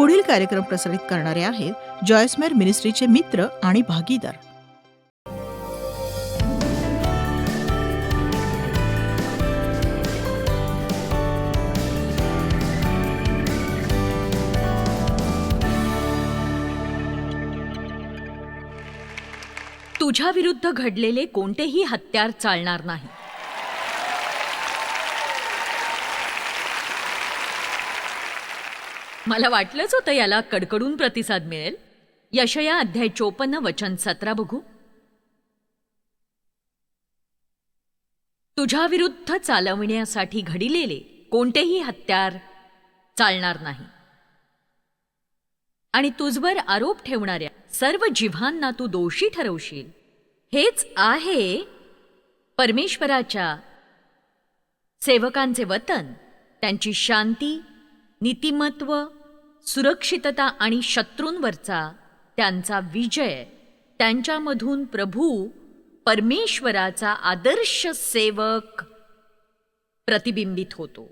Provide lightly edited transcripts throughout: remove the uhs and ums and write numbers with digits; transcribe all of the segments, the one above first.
पुढील कार्यक्रम प्रसारित करणारे आहेत जॉयसमेर मिनिस्ट्रीचे मित्र आणि भागीदार. तुझ्या विरुद्ध घडलेले कोणतेही हत्यार चालणार नाही. मला वाटलंच होतं याला कडकडून प्रतिसाद मिळेल. यशया अध्याय 54 वचन 17 बघू. तुझ्या विरुद्ध चालविण्यासाठी घडिलेले कोणतेही हत्यार चालणार नाही आणि तुझवर आरोप ठेवणाऱ्या सर्व जिव्हांना तू दोषी ठरवशील. हेच आहे परमेश्वराच्या सेवकांचे वतन, त्यांची शांती, नीतिमत्व, सुरक्षितता आणि शत्रूंवरचा त्यांचा विजय. त्यांच्यामधून प्रभू परमेश्वराचा आदर्श सेवक प्रतिबिंबित होतो.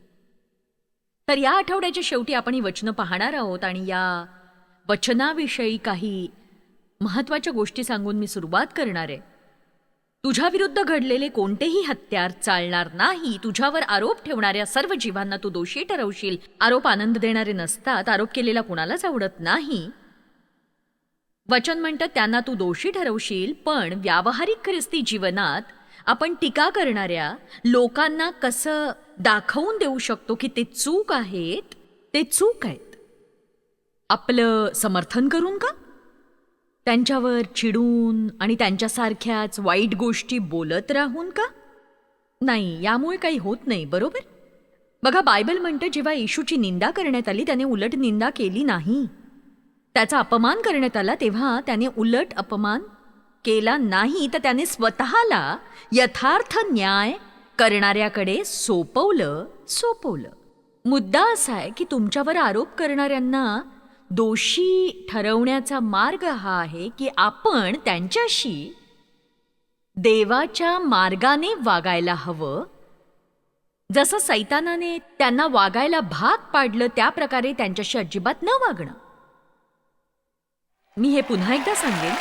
तर या आठवड्याच्या शेवटी आपण ही वचनं पाहणार आहोत आणि या वचनाविषयी काही महत्त्वाच्या गोष्टी सांगून मी सुरुवात करणार आहे. तुझ्या विरुद्ध घडलेले कोणतेही हत्यार चालणार नाही. तुझ्यावर आरोप ठेवणाऱ्या सर्व जीवांना तू दोषी ठरवशील. आरोप आनंद देणारे नसतात. आरोप केलेला कुणालाच आवडत नाही. वचन म्हणतं त्यांना तू दोषी ठरवशील. पण व्यावहारिक ख्रिस्ती जीवनात आपण टीका करणाऱ्या लोकांना कसं दाखवून देऊ शकतो की ते चूक आहेत, ते चूक आहेत. आपलं समर्थन करून का? त्यांच्यावर चिडून आणि त्यांच्यासारख्याच वाईट गोष्टी बोलत राहून का? नाही, यामुळे काही होत नाही, बरोबर? बघा, बायबल म्हणतं जेव्हा येशूची निंदा करण्यात आली त्याने उलट निंदा केली नाही. त्याचा अपमान करण्यात आला तेव्हा त्याने उलट अपमान केला नाही, तर त्याने स्वतःला यथार्थ न्याय करणाऱ्याकडे सोपवलं. मुद्दा असा आहे की तुमच्यावर आरोप करणाऱ्यांना दोषी ठरवण्याचा मार्ग हा आहे की आपण त्यांच्याशी देवाच्या मार्गाने वागायला हवं. जसं सैतानाने त्यांना वागायला भाग पाडलं त्या प्रकारे त्यांच्याशी अजिबात न वागणं. मी हे पुन्हा एकदा सांगेन.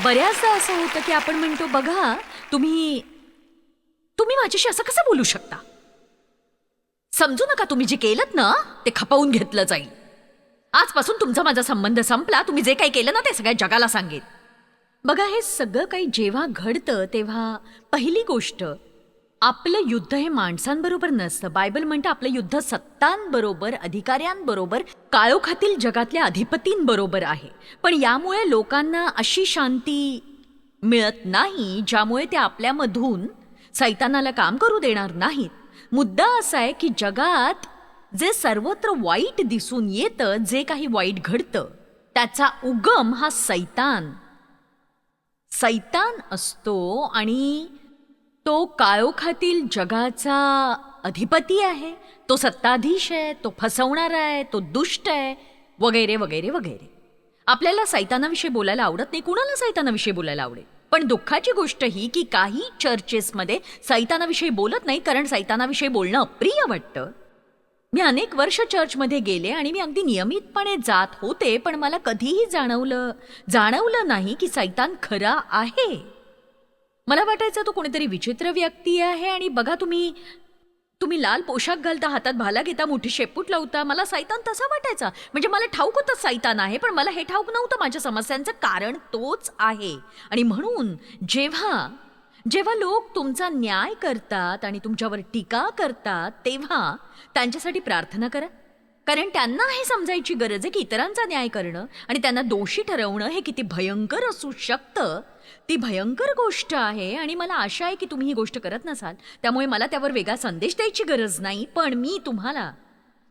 बऱ्याचदा असं होतं की आपण म्हणतो, बघा तुम्ही माझ्याशी असं कसं बोलू शकता? समजू नका, तुम्ही जे केलं ना ते खपवून घेतलं जाईल. आजपासून तुमचा माझा संबंध संपला. तुम्ही जे काही केलं ना ते सगळ्या जगाला सांगेन. बघा, हे सगळं काही जेव्हा घडतं तेव्हा पहिली गोष्ट, आपलं युद्ध हे माणसांबरोबर नसतं. बायबल म्हणतं आपलं युद्ध सत्तांबरोबर, अधिकाऱ्यांबरोबर, काळोखातील जगातल्या अधिपतींबरोबर आहे. पण यामुळे लोकांना अशी शांती मिळत नाही ज्यामुळे ते आपल्यामधून सैतानाला काम करू देणार नाहीत. मुद्दा असा आहे की जगात जे सर्वत्र वाईट दिसून येतं, जे काही वाईट घडतं, त्याचा उगम हा सैतान असतो आणि तो काळोखातील जगाचा अधिपती आहे. तो सत्ताधीश आहे, तो फसवणारा आहे, तो दुष्ट आहे, वगैरे वगैरे वगैरे. आपल्याला सैतानाविषयी बोलायला आवडत नाही. कुणाला सैतानाविषयी बोलायला आवडेल? पण दुःखाची गोष्ट ही की काही चर्चेसमध्ये सैतानाविषयी बोलत नाही, कारण सैतानाविषयी बोलणं अप्रिय वाटतं. मी अनेक वर्ष चर्चमध्ये गेले आणि मी अगदी नियमितपणे जात होते, पण मला कधीही जाणवलं नाही की सैतान खरा आहे. मला वाटायचं तो कोणीतरी विचित्र व्यक्ती आहे. आणि बघा, तुम्ही लाल पोशाख घालता, हातात भाला घेता, मोठी शेपूट लावता. मला सैतान तसा वाटायचा. म्हणजे मला ठाऊक होतं सैतान आहे, पण मला हे ठाऊक नव्हतं माझ्या समस्यांचं कारण तोच आहे. आणि म्हणून जेव्हा लोक तुमचा न्याय करतात आणि तुमच्यावर टीका करतात तेव्हा त्यांच्यासाठी प्रार्थना करा. कारण त्यांना हे समजायची गरज आहे की इतरांचा न्याय करणं आणि त्यांना दोषी ठरवणं हे किती भयंकर असू शकतं. ती भयंकर गोष्ट आहे आणि मला आशा आहे की तुम्ही ही गोष्ट करत नसाल. त्यामुळे मला त्यावर वेगळा संदेश द्यायची गरज नाही. पण मी तुम्हाला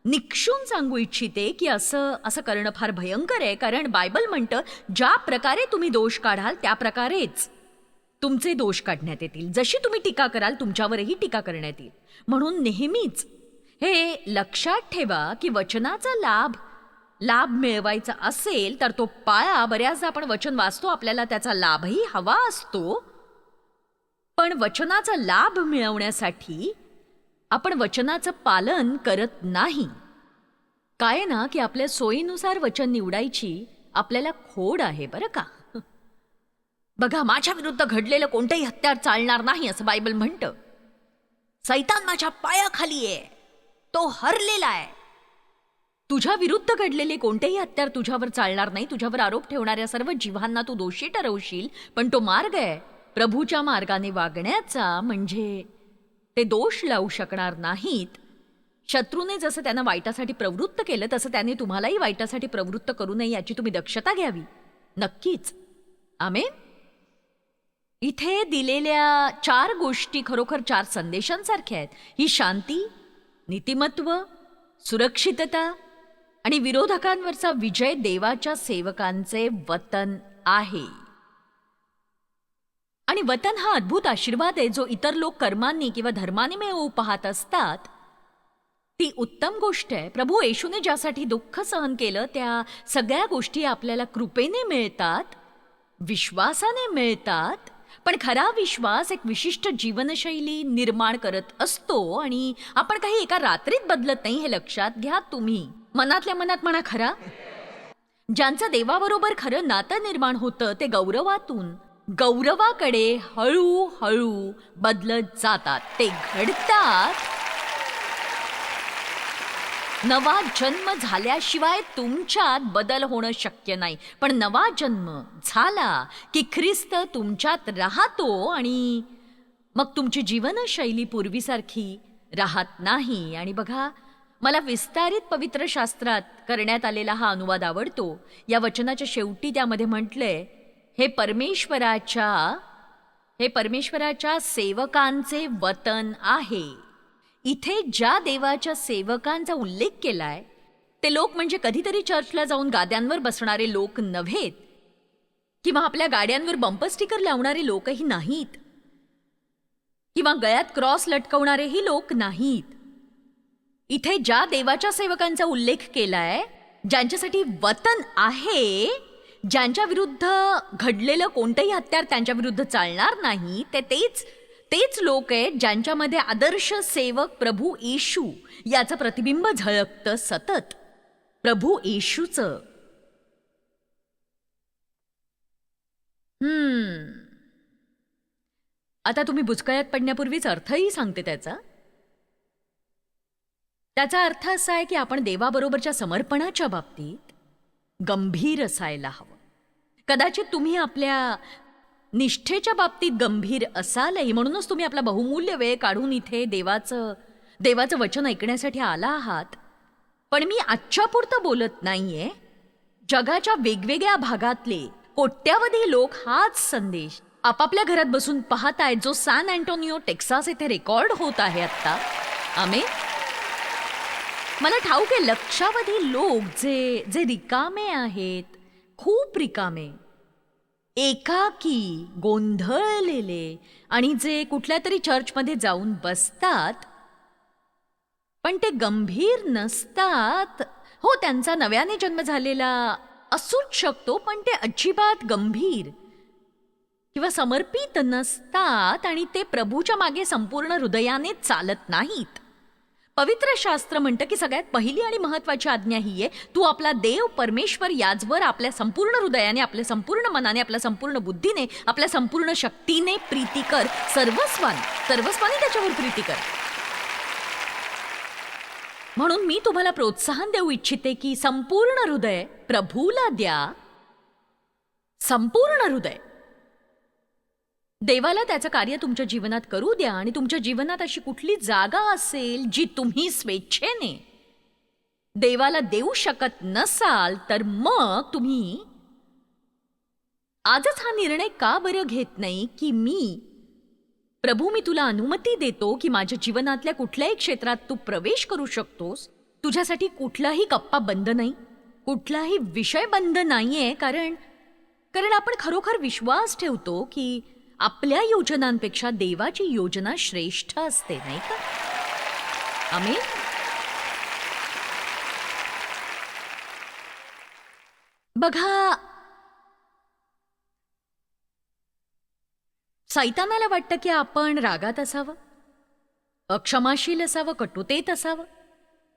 निक्षून सांगू इच्छिते की असं करणं फार भयंकर आहे. कारण बायबल म्हणतं ज्या प्रकारे तुम्ही दोष काढाल त्या प्रकारेच तुमचे दोष काढण्यात येतील. जशी तुम्ही टीका कराल तुमच्यावरही टीका करण्यात येईल. म्हणून नेहमीच हे लक्षात ठेवा की वचनाचा लाभ मिळवायचा असेल तर तो पाळा. बऱ्याचदा आपण वचन वाचतो, आपल्याला त्याचा लाभही हवा असतो, पण वचनाचा लाभ मिळवण्यासाठी आपण वचनाचं पालन करत नाही. काय ना की आपल्या सोयीनुसार वचन निवडायची आपल्याला खोड आहे बरं का. बघा, माझ्या विरुद्ध घडलेलं कोणतंही हत्यार चालणार नाही असं बायबल म्हणतं. सैतान माझ्या पायाखाली आहे, तो हरलेला आहे. तुझ्या विरुद्ध घडलेले कोणतेही हत्यार तुझ्यावर चालणार नाही. तुझ्यावर आरोप ठेवणाऱ्या सर्व जीवांना तू दोषी ठरवशील, पण तो मार्ग आहे प्रभूच्या मार्गाने वागण्याचा, म्हणजे ते दोष लावू शकणार नाहीत. शत्रूने जसं त्यांना वाईटासाठी प्रवृत्त केलं तसं त्याने तुम्हालाही वाईटासाठी प्रवृत्त करू नये याची तुम्ही दक्षता घ्यावी. नक्कीच. आमेन. इथे दिलेल्या 4 गोष्टी खरोखर 4 संदेशांसारख्या आहेत. ही शांती, नीतिमत्व, सुरक्षितता आणि विरोधकांवरचा विजय देवाच्या सेवकांचे वतन आहे. आणि वतन हा अद्भुत आशीर्वाद आहे जो इतर लोक कर्मांनी किंवा धर्माने मिळवू पाहत असतात. ती उत्तम गोष्ट आहे. प्रभू येशूने ज्यासाठी दुःख सहन केलं त्या सगळ्या गोष्टी आपल्याला कृपेने मिळतात, विश्वासाने मिळतात. पण खरा विश्वास एक विशिष्ट जीवनशैली निर्माण करत असतो आणि आपण काही एका रात्रीत बदलत नाही, हे लक्षात घ्या तुम्ही. मनातल्या मनात म्हणा खरा. ज्यांचं देवाबरोबर खरं नातं निर्माण होतं ते गौरवातून गौरवाकडे हळूहळू बदलत जातात. ते घडतात. नवा जन्म झाल्याशिवाय तुमच्यात बदल होणं शक्य नाही. पण नवा जन्म झाला की ख्रिस्त तुमच्यात राहतो आणि मग तुमची जीवनशैली पूर्वीसारखी राहत नाही. आणि बघा, मला विस्तारित पवित्र शास्त्रात करण्यात आलेला हा अनुवाद आवडतो. या वचनाच्या शेवटी त्यामध्ये म्हटलंय, हे परमेश्वराच्या सेवकांचे वतन आहे. इथे ज्या देवाच्या सेवकांचा उल्लेख केलाय ते लोक म्हणजे कधीतरी चर्चला जाऊन गाद्यांवर बसणारे लोक नव्हेत किंवा आपल्या गाड्यांवर बंपर स्टिकर लावणारे लोकही नाहीत किंवा गळ्यात क्रॉस लटकवणारेही लोक नाहीत. इथे ज्या देवाच्या सेवकांचा उल्लेख केलाय, ज्यांच्यासाठी वतन आहे, ज्यांच्या विरुद्ध घडलेलं कोणतंही हत्यार त्यांच्या विरुद्ध चालणार नाही, तेच लोक आहेत ज्यांच्यामध्ये आदर्श सेवक प्रभू येशू याचं प्रतिबिंब झळकतं सतत. प्रभू येशूचं. आता तुम्ही बुचकळ्यात पडण्यापूर्वीच अर्थही सांगते त्याचा अर्थ असा आहे की आपण देवाबरोबरच्या समर्पणाच्या बाबतीत गंभीर असायला हवं. कदाचित तुम्ही आपल्या निष्ठेच्या बाबतीत गंभीर असालही, म्हणूनच तुम्ही आपला बहुमूल्य वेळ काढून इथे देवाचं वचन ऐकण्यासाठी आला आहात. पण मी आजच्यापुरतं बोलत नाहीये. जगाच्या वेगवेगळ्या भागातले कोट्यावधी लोक हाच संदेश आपापल्या घरात बसून पाहत आहेत, जो सॅन अँटोनियो टेक्सास येथे रेकॉर्ड होत आहे आत्ता. आमेन. मला ठाऊक आहे लक्षावधी लोक जे रिकामे आहेत, खूप रिकामे, एकाकी, गोंधळलेले आणि जे कुठल्या तरी चर्चमध्ये जाऊन बसतात पण ते गंभीर नसतात. हो, त्यांचा नव्याने जन्म झालेला असूच शकतो, पण ते अजिबात गंभीर किंवा समर्पित नसतात आणि ते प्रभूच्या मागे संपूर्ण हृदयाने चालत नाहीत. पवित्र शास्त्र म्हणतं की सगळ्यात पहिली आणि महत्वाची आज्ञा ही आहे, तू आपला देव परमेश्वर याचवर आपल्या संपूर्ण हृदयाने, आपल्या संपूर्ण मनाने, आपल्या संपूर्ण बुद्धीने, आपल्या संपूर्ण शक्तीने प्रीती कर. सर्वस्वाने त्याच्यावर प्रीती कर. म्हणून मी तुम्हाला प्रोत्साहन देऊ इच्छिते की संपूर्ण हृदय प्रभूला द्या. संपूर्ण हृदय देवाला त्याचं कार्य तुमच्या जीवनात करू द्या. आणि तुमच्या जीवनात अशी कुठली जागा असेल जी तुम्ही स्वेच्छेने देवाला देऊ शकत नसाल, तर मग तुम्ही आजच हा निर्णय का बरं घेत नाही की प्रभू, मी तुला अनुमती देतो की माझ्या जीवनातल्या कुठल्याही क्षेत्रात तू प्रवेश करू शकतोस. तुझ्यासाठी कुठलाही कप्पा बंद नाही, कुठलाही विषय बंद नाहीये. कारण आपण खरोखर विश्वास ठेवतो की आपल्या योजनांपेक्षा देवाची योजना श्रेष्ठ असते, नाही का? आमेन. बघा, सैतानाला वाटतं की आपण रागात असावं, अक्षमाशील असावं, कटुतेत असावं.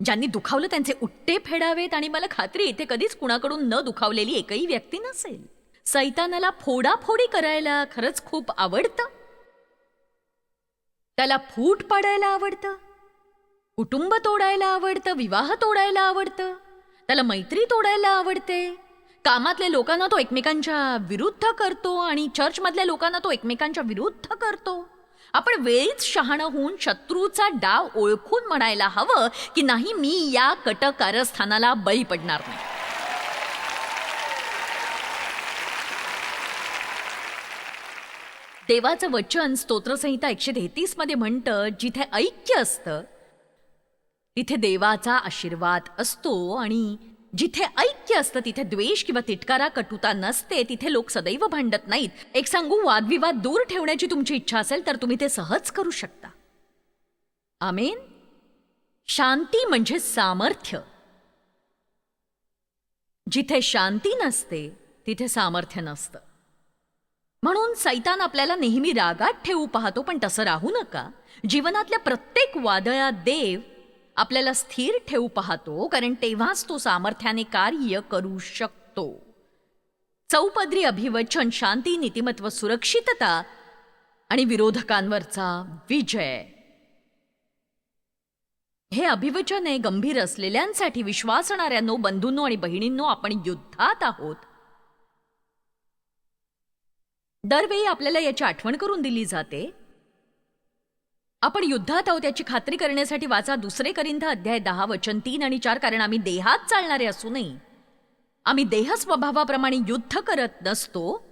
ज्यांनी दुखावलं त्यांचे उट्टे फेडावेत, आणि मला खात्री इथे कधीच कुणाकडून न दुखावलेली एकही व्यक्ती नसेल. सैतानाला फोडाफोडी करायला खरंच खूप आवडतं. त्याला फूट पाडायला आवडतं, कुटुंब तोडायला आवडतं, विवाह तोडायला आवडतं, त्याला मैत्री तोडायला आवडते. कामातल्या लोकांना तो एकमेकांच्या विरुद्ध करतो आणि चर्चमधल्या लोकांना तो एकमेकांच्या विरुद्ध करतो. आपण वेळीच शहाणं होऊन शत्रूचा डाव ओळखून म्हणायला हवं की नाही, मी या कट कारस्थानाला बळी पडणार नाही. देवाचं वचन स्तोत्रसंहिता 133 मध्ये म्हणतं, जिथे ऐक्य असतं तिथे देवाचा आशीर्वाद असतो, आणि जिथे ऐक्य असतं तिथे द्वेष किंवा तिटकारा कटुता नसते. तिथे लोक सदैव भांडत नाहीत. एक सांगू, वादविवाद दूर ठेवण्याची तुमची इच्छा असेल तर तुम्ही ते सहज करू शकता. आमेन. शांती म्हणजे सामर्थ्य. जिथे शांती नसते तिथे सामर्थ्य नसतं. म्हणून सैतान आपल्याला नेहमी रागात ठेवू पाहतो, पण तसं राहू नका. जीवनातल्या प्रत्येक वादळात देव आपल्याला स्थिर ठेवू पाहतो, कारण तेव्हाच तो सामर्थ्याने कार्य करू शकतो. चौपदरी अभिवचन, शांती, नीतिमत्व, सुरक्षितता आणि विरोधकांवरचा विजय. हे अभिवचन आहे गंभीर असलेल्यांसाठी. विश्वासणाऱ्यांनो, बंधूंनो आणि बहिणींनो, आपण युद्धात आहोत. दरवेळी आपल्याला याची आठवण करून दिली जाते. आपण युद्धात आहोत याची खात्री करण्यासाठी वाचा 2 कोरिंथ अध्याय 10 वचन 3 आणि 4. कारण आम्ही देहात चालणारे असूनही आम्ही देह स्वभावाप्रमाणे युद्ध करत नसतो.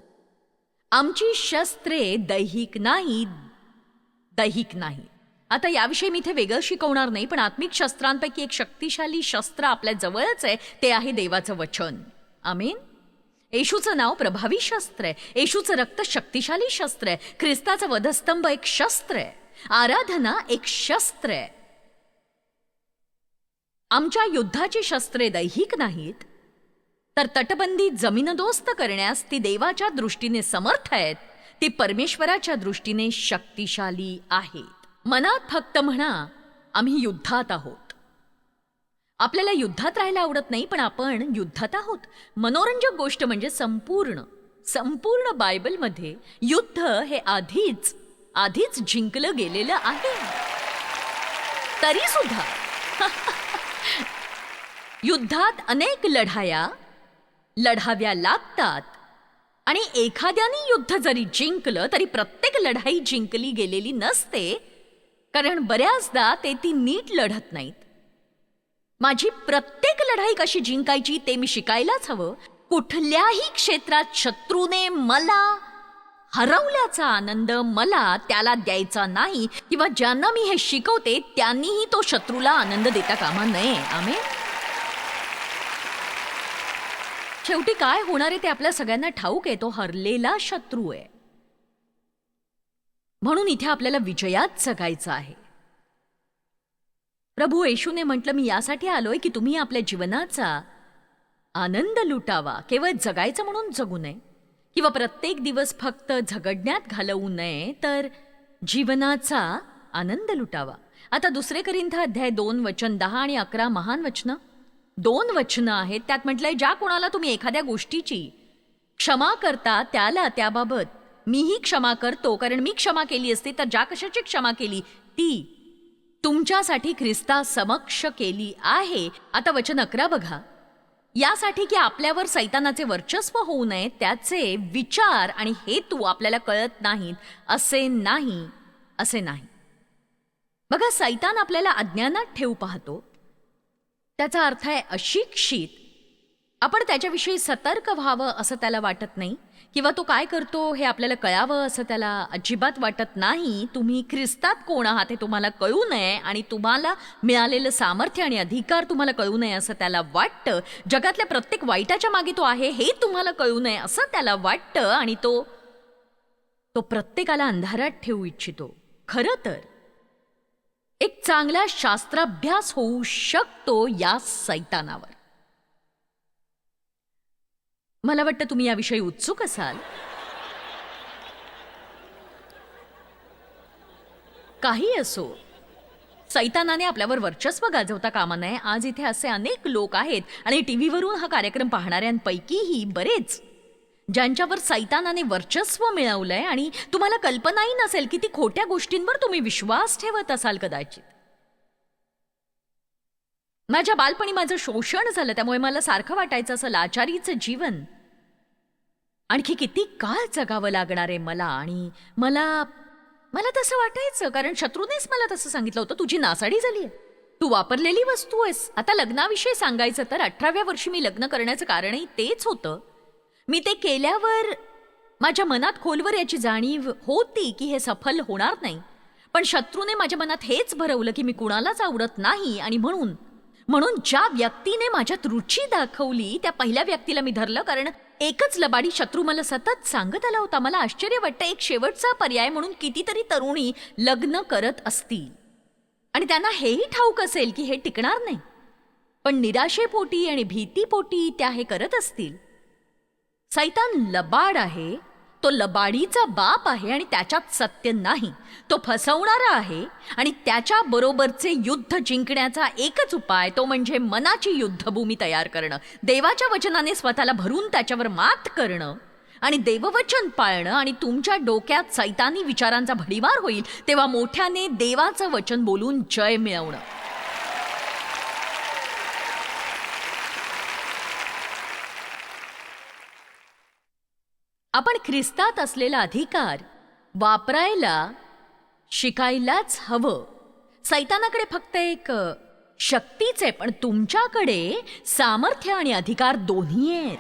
आमची शस्त्रे दैहिक नाही. आता याविषयी मी इथे वेगळं शिकवणार नाही, पण आत्मिक शस्त्रांपैकी एक शक्तिशाली शस्त्र आपल्या जवळच आहे, ते आहे देवाचं वचन. आमेन. येशूचं नाव प्रभावी शस्त्र आहे. येशूचं रक्त शक्तिशाली शस्त्र आहे. ख्रिस्ताचा वधस्तंभ एक शस्त्र आहे. आराधना एक शस्त्र आहे. आमच्या युद्धाची शस्त्रे दैहिक नाहीत, तर तटबंदी जमीनदोस्त करण्यास ती देवाच्या दृष्टीने समर्थ आहेत. ती परमेश्वराच्या दृष्टीने शक्तिशाली आहेत. मनात फक्त म्हणा, आम्ही युद्धात आहोत. आपल्याला युद्धात राहायला आवडत नाही, पण आपण युद्धात आहोत. मनोरंजक गोष्ट म्हणजे संपूर्ण बायबलमध्ये युद्ध हे आधीच जिंकलं गेलेलं आहे. तरी सुद्धा युद्धात अनेक लढाव्या लागतात, आणि एखाद्याने युद्ध जरी जिंकलं तरी प्रत्येक लढाई जिंकली गेलेली नसते, कारण बऱ्याचदा ती नीट लढत नाहीत. माझी प्रत्येक लढाई कशी जिंकायची ते मी शिकायलाच हवं. कुठल्याही क्षेत्रात शत्रूने मला हरवल्याचा आनंद मला त्याला द्यायचा नाही, किंवा ज्यांना मी हे शिकवते त्यांनीही तो शत्रूला आनंद देता कामा नये. आमेन. शेवटी काय होणार आहे ते आपल्या सगळ्यांना ठाऊक आहे. तो हरलेला शत्रू आहे. म्हणून इथे आपल्याला विजयात जगायचं आहे. प्रभू येशूने म्हटलं, मी यासाठी आलोय की तुम्ही आपल्या जीवनाचा आनंद लुटावा. केवळ जगायचं म्हणून जगू नये, किंवा प्रत्येक दिवस फक्त झगडण्यात घालवू नये, तर जीवनाचा आनंद लुटावा. आता 2 कोरिंथ अध्याय 2 वचन 10 आणि 11 महान वचनं, 2 वचनं आहेत. त्यात म्हटलंय, ज्या कोणाला तुम्ही एखाद्या गोष्टीची क्षमा करता त्याला त्याबाबत मीही क्षमा करतो, कारण मी क्षमा केली असती तर ज्या कशाची क्षमा केली ती तुमच्यासाठी ख्रिस्ता समक्ष केली आहे. आता वचन 11 बघा. यासाठी की आपल्यावर सैतानाचे वर्चस्व होऊ नये, त्याचे विचार आणि हेतू आपल्याला कळत नाहीत, असे नाही. बघा, सैतान आपल्याला अज्ञानात ठेवू पाहतो. त्याचा अर्थ आहे अशिक्षित. आपण त्याच्याविषयी सतर्क व्हावं असं त्याला वाटत नाही, किंवा तो काय करतो हे आपल्याला कळावं असं त्याला अजिबात वाटत नाही. तुम्ही ख्रिस्तात कोण आहात हे तुम्हाला कळू नये, आणि तुम्हाला मिळालेलं सामर्थ्य आणि अधिकार तुम्हाला कळू नये असं त्याला वाटतं. जगातल्या प्रत्येक वाईटाच्या मागे तो आहे हे तुम्हाला कळू नये असं त्याला वाटतं, आणि तो प्रत्येकाला अंधारात ठेवू इच्छितो. खरं तर एक चांगला शास्त्राभ्यास होऊ शकतो या सैतानावर. मला वाटतं तुम्ही याविषयी उत्सुक असाल. काही असो, सैतानाने आपल्यावर वर्चस्व गाजवता कामा नये. आज इथे असे अनेक लोक आहेत आणि टीव्हीवरून हा कार्यक्रम पाहणाऱ्यांपैकीही बरेच ज्यांच्यावर सैतानाने वर्चस्व मिळवलंय आणि तुम्हाला कल्पनाही नसेल किती खोट्या गोष्टींवर तुम्ही विश्वास ठेवत असाल कदाचित. माझ्या बालपणी माझं शोषण झालं, त्यामुळे मला सारखं वाटायचं असं लाचारीचं जीवन आणखी किती काळ जगावं लागणार आहे मला. आणि मला तसं वाटायचं कारण शत्रूनेच मला तसं सांगितलं होतं, तुझी नासाडी झाली आहे, तू वापरलेली वस्तू आहेस. आता लग्नाविषयी सांगायचं तर 18व्या वर्षी मी लग्न करण्याचं कारणही तेच होतं. मी ते केल्यावर माझ्या मनात खोलवर याची जाणीव होती की हे सफल होणार नाही, पण शत्रूने माझ्या मनात हेच भरवलं की मी कुणालाच आवडत नाही. आणि म्हणून ज्या व्यक्तीने माझ्यात रुची दाखवली त्या पहिल्या व्यक्तीला मी धरलं, कारण एकच लबाडी शत्रू मला सतत सांगत आला होता. मला आश्चर्य वाटतं, एक शेवटचा पर्याय म्हणून कितीतरी तरुणी लग्न करत असतील आणि त्यांना हेही ठाऊक असेल की हे टिकणार नाही, पण निराशेपोटी आणि भीतीपोटी त्या हे करत असतील. सैतान लबाड आहे, तो लबाडीचा बाप आहे आणि त्याच्यात सत्य नाही. तो फसवणारा आहे आणि त्याच्या बरोबरचे युद्ध जिंकण्याचा एकच उपाय तो म्हणजे मनाची युद्धभूमी तयार करणं, देवाच्या वचनाने स्वतःला भरून त्याच्यावर मात करणं आणि देववचन पाळणं. आणि तुमच्या डोक्यात सैतानी विचारांचा भडीमार होईल तेव्हा मोठ्याने देवाचं वचन बोलून जय मिळवणं. आपण ख्रिस्तात असलेला अधिकार वापरायला शिकायलाच हवं. सैतानाकडे फक्त एक शक्तीच आहे, पण तुमच्याकडे सामर्थ्य आणि अधिकार दोन्ही आहेत.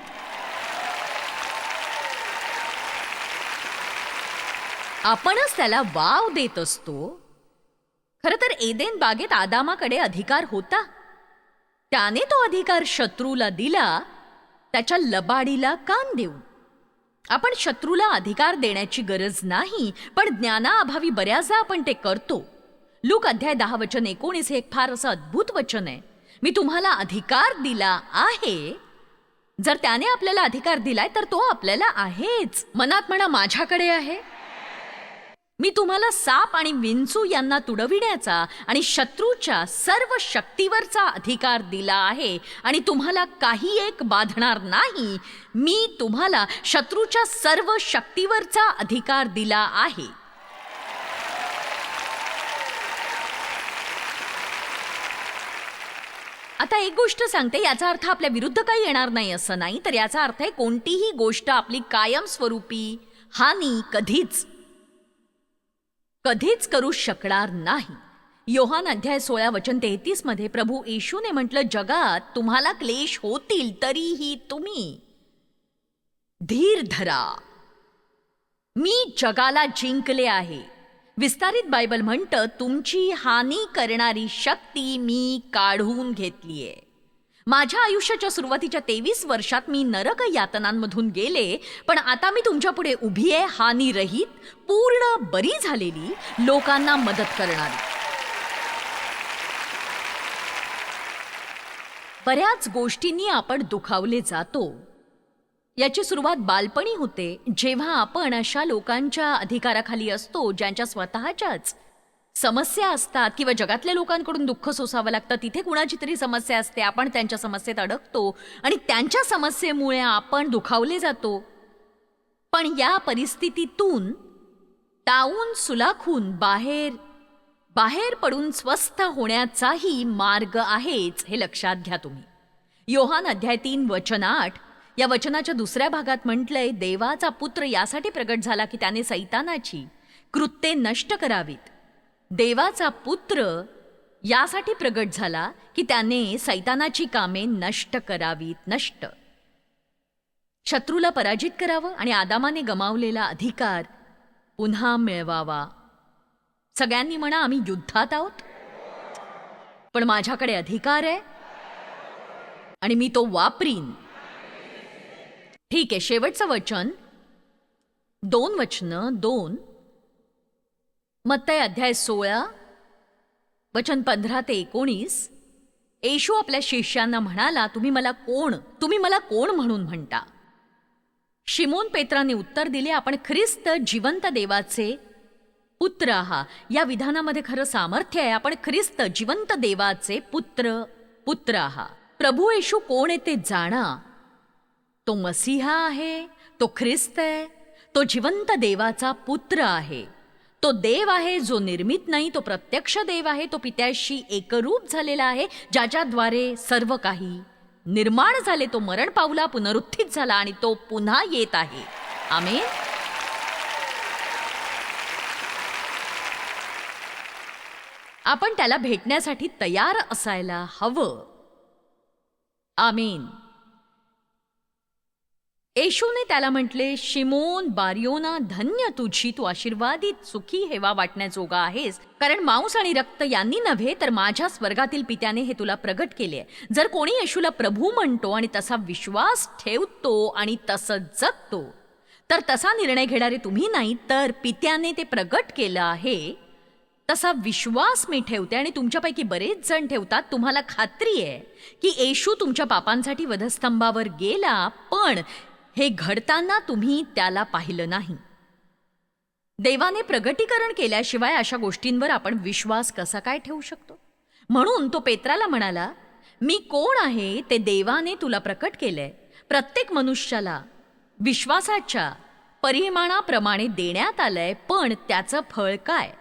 आपणच त्याला वाव देत असतो. खरं तर एदेन बागेत आदामाकडे अधिकार होता, त्याने तो अधिकार शत्रूला दिला, त्याच्या लबाडीला कान देऊन. आपण शत्रूला अधिकार देण्याची गरज नाही, पण ज्ञानाअभावी बऱ्याचदा आपण ते करतो. लूक अध्याय 10 वचन 19 हे एक फार असं अद्भुत वचन आहे. मी तुम्हाला अधिकार दिला आहे. जर त्याने आपल्याला अधिकार दिलाय तर तो आपल्याला आहेच. मनात म्हणा माझ्याकडे आहे. मी तुम्हाला साप आणि विंचू यांना तुडविण्याचा आणि शत्रूच्या सर्व शक्तीवरचा अधिकार दिला आहे आणि तुम्हाला काही एक बाधणार नाही. मी तुम्हाला शत्रूच्या सर्व शक्तीवरचा अधिकार दिला आहे. आता एक गोष्ट सांगते, याचा अर्थ आपल्या विरुद्ध काही येणार नाही असं नाही, तर याचा अर्थ आहे कोणतीही गोष्ट आपली कायमस्वरूपी हानी कधीच करू शकणार नाही. योहान अध्याय 16 वचन 33 मध्ये प्रभू येशूने म्हटलं, जगात तुम्हाला क्लेश होतील तरीही तुम्ही धीर धरा, मी जगाला जिंकले आहे. विस्तारित बायबल म्हणतं, तुमची हानी करणारी शक्ती मी काढून घेतलीये. माझ्या आयुष्याच्या सुरुवातीच्या 23 वर्षात मी नरक यातनांमधून गेले, पण आता मी तुमच्या पुढे उभी आहे, हानीरहित, पूर्ण बरी झालेली, लोकांना मदत करणारी. बऱ्याच गोष्टींनी आपण दुखावले जातो. याची सुरुवात बालपणी होते, जेव्हा आपण अशा लोकांच्या अधिकाराखाली असतो ज्यांच्या स्वतःच्याच समस्या असतात किंवा जगातल्या लोकांकडून दुःख सोसावं लागतं. तिथे कुणाची तरी समस्या असते, आपण त्यांच्या समस्येत अडकतो आणि त्यांच्या समस्येमुळे आपण दुखावले जातो. पण या परिस्थितीतून तावून सुलाखून बाहेर पडून स्वस्थ होण्याचाही मार्ग आहेच, हे लक्षात घ्या तुम्ही. योहान अध्याय 3 वचन 8 या वचनाच्या दुसऱ्या भागात म्हटलंय, देवाचा पुत्र यासाठी प्रगट झाला की त्याने सैतानाची कृत्ये नष्ट करावीत. देवाचा पुत्र यासाठी प्रगट झाला की त्याने सैतानाची कामे नष्ट करावीत. शत्रूला पराजित करावं आणि आदामाने गमावलेला अधिकार पुन्हा मिळवावा. सगळ्यांनी म्हणा, आम्ही युद्धात आहोत, पण माझ्याकडे अधिकार आहे आणि मी तो वापरीन. ठीक आहे, शेवटचं वचन 2 वचनं 2 मत्तई अध्याय 16 वचन 15 ते 19. येशू आपल्या शिष्यांना म्हणाला, तुम्ही मला कोण म्हणून म्हणता? शिमोन पेत्राने उत्तर दिले, आपण ख्रिस्त जिवंत देवाचे पुत्र आहा. या विधानामध्ये खरं सामर्थ्य आहे. आपण ख्रिस्त जिवंत देवाचे पुत्र आहा. प्रभू येशू कोण आहे ते जाणा. तो मसीहा आहे, तो ख्रिस्त आहे, तो जिवंत देवाचा पुत्र आहे. तो देव आहे जो निर्मित नाही, तो प्रत्यक्ष देव आहे. तो पित्याशी एकरूप झालेला आहे, ज्याच्याद्वारे सर्व काही निर्माण झाले. तो मरण पावला, पुनरुत्थित झाला आणि तो पुन्हा येत आहे. आमेन. आपण त्याला भेटण्यासाठी तयार असायला हवं. आमेन. येशूने त्याला म्हटले, शिमोन बारयोना, धन्य तुझी, तू आशीर्वादित, सुखी, हेवा वाटण्याजोगा आहेस, कारण मांस आणि रक्त यांनी नव्हे तर माझ्या स्वर्गातील पित्याने हे तुला प्रगट केले. जर कोणी येशूला प्रभू म्हणतो आणि तसा विश्वास ठेवतो आणि तसं जगतो, तर तसा निर्णय घेणारे तुम्ही नाही, तर पित्याने ते प्रगट केलं आहे तसा विश्वास मी ठेवते आणि तुमच्यापैकी बरेच जण ठेवतात. तुम्हाला खात्री आहे की येशू तुमच्या पापांसाठी वधस्तंभावर गेला, पण हे घडताना तुम्ही त्याला पाहिलं नाही. देवाने प्रगटीकरण केल्याशिवाय अशा गोष्टींवर आपण विश्वास कसा काय ठेवू शकतो? म्हणून तो पेत्राला म्हणाला, मी कोण आहे ते देवाने तुला प्रकट केलंय. प्रत्येक मनुष्याला विश्वासाच्या परिमाणाप्रमाणे देण्यात आलंय, पण त्याचं फळ काय?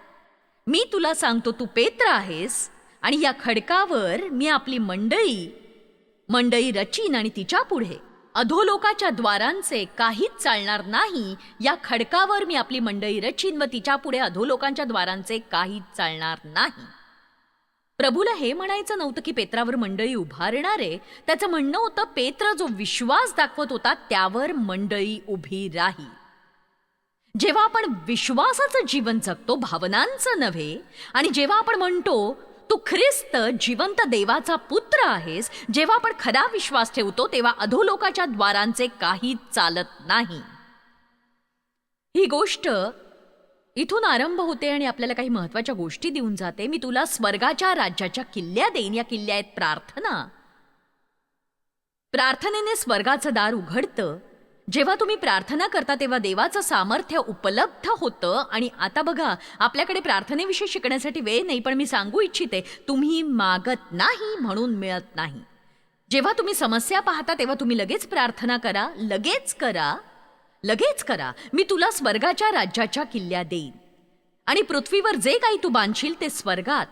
मी तुला सांगतो, तू पेत्र आहेस आणि या खडकावर मी आपली मंडळी रचीन आणि तिच्या पुढे अधोलोकाच्या द्वारांचे काहीच चालणार नाही. या खडकावर मी आपली मंडळी रचीन व तिच्या पुढे अधोलोकांच्या द्वारांचे काहीच चालणार नाही. प्रभूला हे म्हणायचं नव्हतं की पेत्रावर मंडळी उभारणारे. त्याचं म्हणणं होतं, पेत्र जो विश्वास दाखवत होता त्यावर मंडळी उभी राही. जेव्हा आपण विश्वासाचं जीवन जगतो, भावनांचं नव्हे, आणि जेव्हा आपण म्हणतो तू ख्रिस्त जिवंत देवाचा पुत्र आहेस, जेव्हा आपण खरा विश्वास ठेवतो तेव्हा अधोलोकाच्या द्वारांचे काही चालत नाही. ही गोष्ट इथून आरंभ होते आणि आपल्याला काही महत्वाच्या गोष्टी देऊन जाते. मी तुला स्वर्गाच्या राज्याच्या किल्ल्या देईन. या किल्ल्या आहेत प्रार्थना. प्रार्थनेने स्वर्गाचं दार उघडतं. जेव्हा तुम्ही प्रार्थना करता तेव्हा देवाचं सामर्थ्य उपलब्ध होतं. आणि आता बघा, आपल्याकडे प्रार्थनेविषयी शिकण्यासाठी वेळ नाही, पण मी सांगू इच्छिते, तुम्ही मागत नाही म्हणून मिळत नाही. जेव्हा तुम्ही समस्या पाहता तेव्हा तुम्ही लगेच प्रार्थना करा, लगेच करा. मी तुला स्वर्गाच्या राज्याच्या किल्ल्या देईन आणि पृथ्वीवर जे काही तू बांधशील ते स्वर्गात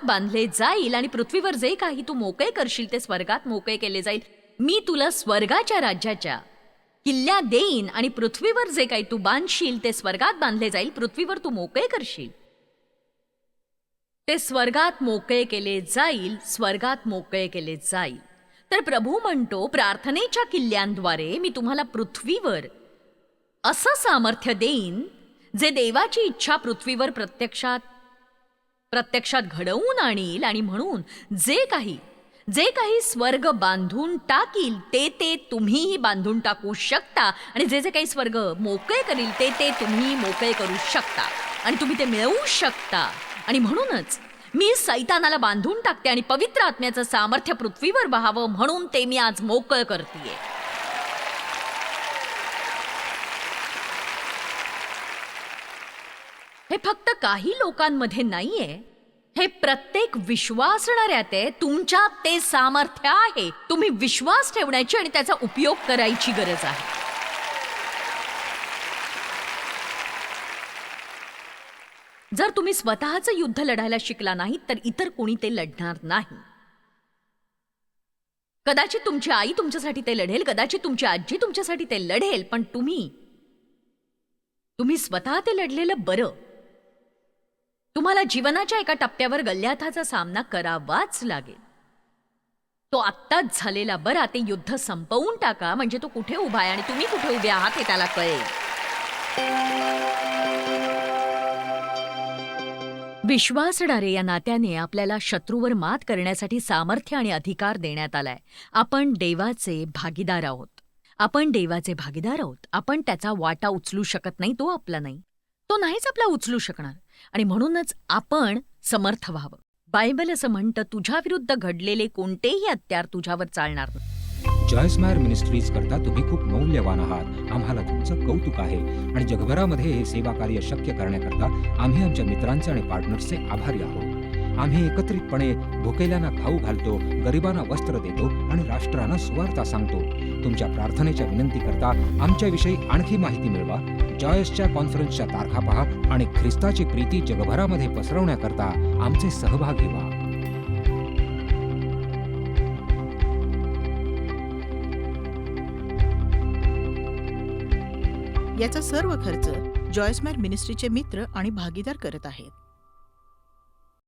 बांधले जाईल आणि पृथ्वीवर जे काही तू मोकळे करशील ते स्वर्गात मोकळे केले जाईल. मी तुला स्वर्गाच्या राज्याच्या किल्ल्या देईन आणि पृथ्वीवर जे काही तू बांधशील ते स्वर्गात बांधले जाईल. पृथ्वीवर तू मोकळे करशील ते स्वर्गात मोकळे केले जाईल. तर प्रभू म्हणतो, प्रार्थनेच्या किल्ल्यांद्वारे मी तुम्हाला पृथ्वीवर असं सामर्थ्य देईन जे देवाची इच्छा पृथ्वीवर प्रत्यक्षात घडवून आणील. आणि म्हणून जे काही स्वर्ग बांधून टाकील ते तुम्हीही बांधून टाकू शकता, आणि जे काही स्वर्ग मोकळे करील ते तुम्ही मोकळे करू शकता आणि तुम्ही ते मिळवू शकता. आणि म्हणूनच मी सैतानाला बांधून टाकते आणि पवित्र आत्म्याचं सामर्थ्य पृथ्वीवर वहावं म्हणून ते मी आज मोकळं करतेय. हे फक्त काही लोकांमध्ये नाहीये, हे प्रत्येक विश्वासणाऱ्यात आहे. तुमच्यात ते सामर्थ्य आहे. तुम्ही विश्वास ठेवण्याची आणि त्याचा उपयोग करायची गरज आहे. जर तुम्ही स्वतःचं युद्ध लढायला शिकला नाही तर इतर कोणी ते लढणार नाही. कदाचित तुमची आई तुमच्यासाठी ते लढेल, कदाचित तुमची आजी तुमच्यासाठी ते लढेल, पण तुम्ही स्वतः ते लढलेलं बरं. तुम्हाला जीवनाच्या एका टप्प्यावर गल्ल्याथाचा सामना करावाच लागेल. तो आत्ताच झालेला बरा. ते युद्ध संपवून टाका, म्हणजे तो कुठे उभा आहे आणि तुम्ही कुठे उभे आहात हे त्याला कळेल. विश्वासणारे या नात्याने आपल्याला शत्रूवर मात करण्यासाठी सामर्थ्य आणि अधिकार देण्यात आलाय. आपण देवाचे भागीदार आहोत. आपण त्याचा वाटा उचलू शकत नाही. तो आपला नाही. तो नाहीच आपला उचलू शकणार. आणि म्हणूनच आपण समर्थ व्हावं. बायबल असं म्हणतं, तुझ्या विरुद्ध घडलेले कोणतेही हत्यार तुझ्यावर चालणार नाही. जॉयस्मायर मिनिस्ट्रीज करता तुम्ही खूप मौल्यवान आहात. आम्हाला तुमचं कौतुक आहे आणि जगभरामध्ये हे सेवा कार्य शक्य करण्याकरता आम्ही आमच्या मित्रांचे आणि पार्टनर्सचे आभारी आहोत. आम्ही एकत्रितपणे भुकेल्यांना खाऊ घालतो, गरिबांना वस्त्र देतो आणि राष्ट्रांना सुवार्ता सांगतो. तुमच्या प्रार्थनेच्या विनंती करता आमच्याविषयी आणखी माहिती मिळवा. जॉयसच्या कॉन्फरन्सच्या तारखा पहा आणि ख्रिस्ताची प्रीती जगभरामध्ये पसरवण्याकरता आमचे सहभागी व्हा. याचा सर्व खर्च जॉयस्मायर मिनिस्ट्रीचे मित्र आणि भागीदार करत आहेत.